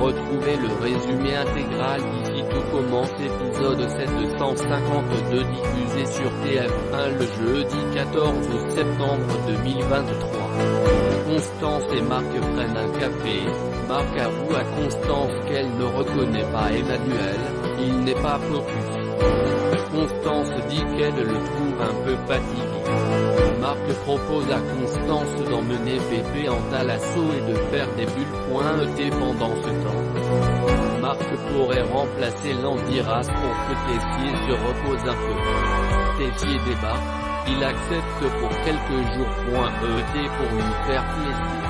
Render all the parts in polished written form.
Retrouvez le résumé intégral d'ici tout commence épisode 752 diffusé sur TF1 le jeudi 14 septembre 2023. Constance et Marc prennent un café. Marc avoue à Constance qu'elle ne reconnaît pas Emmanuel, il n'est pas focus. Constance dit qu'elle le trouve un peu fatigué. Marc propose à Constance d'emmener Pépé en thalasso et de faire des bulles.et pendant ce temps. Marc pourrait remplacer Landiras pour que Tessier se repose un peu. Tessier débat, il accepte pour quelques jours.et pour lui faire plaisir.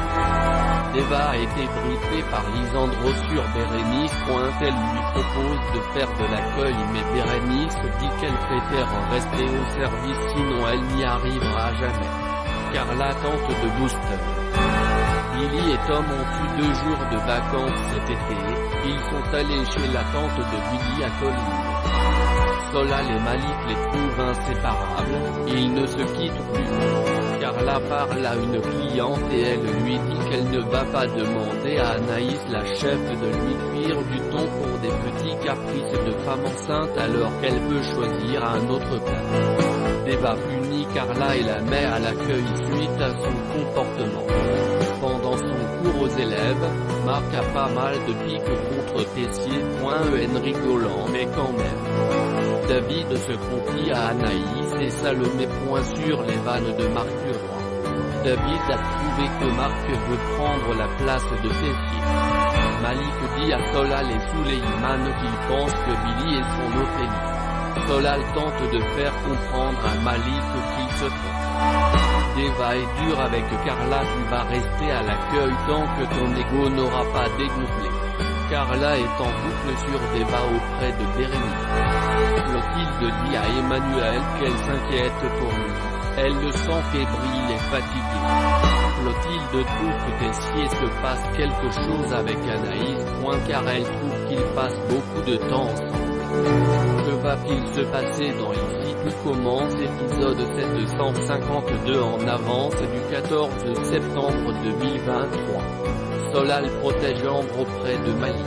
Débat a été briefé par Lisandro sur Bérénice. Elle lui propose de faire de l'accueil mais Bérénice dit qu'elle préfère rester au service sinon elle n'y arrivera jamais. Carla tente de booster. Billy et Tom ont eu 2 jours de vacances cet été, ils sont allés chez la tante de Billy à Colline. Solal et Malik les trouvent inséparables, ils ne se quittent plus. Carla parle à une cliente et elle lui dit qu'elle ne va pas demander à Anaïs la chef de lui cuire du thon pour des petits caprices de femme enceinte alors qu'elle peut choisir un autre plat. Débat punit Carla et la met à l'accueil suite à son comportement. Pendant son cours aux élèves, Marc a pas mal de piques contre Tessier.en rigolant mais quand même. David se confie à Anaïs et Salomé. Sur les vannes de Marc Leroy. David a trouvé que Marc veut prendre la place de Tessier. Malik dit à Solal et Souleyman qu'il pense que Billy est son Ophélie. Solal tente de faire comprendre à Malik qu'il se trompe. Débat est dur avec Carla, tu vas rester à l'accueil tant que ton ego n'aura pas dégonflé. Carla est en boucle sur Débat auprès de Bérénice. Clotilde dit à Emmanuel qu'elle s'inquiète pour lui. Elle le sent fébrile et fatigué. Clotilde trouve que Tessier se passe quelque chose avec Anaïs. Car elle trouve qu'ils passent beaucoup de temps ensemble. Que va-t-il se passer dans Ici tout commence épisode 752 en avance du 14 septembre 2023. Solal protège Ambre auprès de Malik.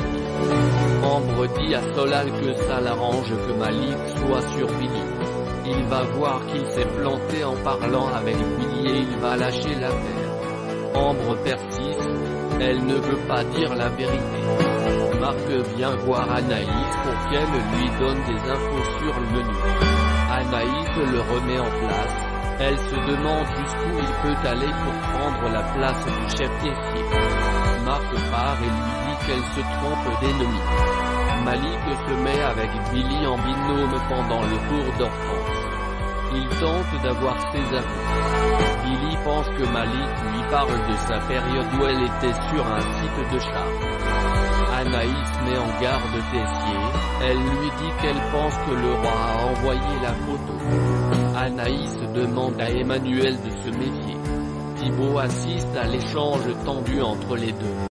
Ambre dit à Solal que ça l'arrange que Malik soit sur Billy. Il va voir qu'il s'est planté en parlant avec Billy et il va lâcher l'affaire. Ambre persiste, elle ne veut pas dire la vérité. Marc vient voir Anaïs pour qu'elle lui donne des infos sur le menu. Anaïs le remet en place, elle se demande jusqu'où il peut aller pour prendre la place du chef Tessier. Marc part et lui dit qu'elle se trompe d'ennemi. Malik se met avec Billy en binôme pendant le cours d'Hortense. Il tente d'avoir ses aveux. Billy pense que Malik lui parle de sa période où elle était sur un site de charme. Anaïs met en garde Tessier, elle lui dit qu'elle pense que le roi a envoyé la photo. Anaïs demande à Emmanuel de se méfier. Thibaut assiste à l'échange tendu entre les deux.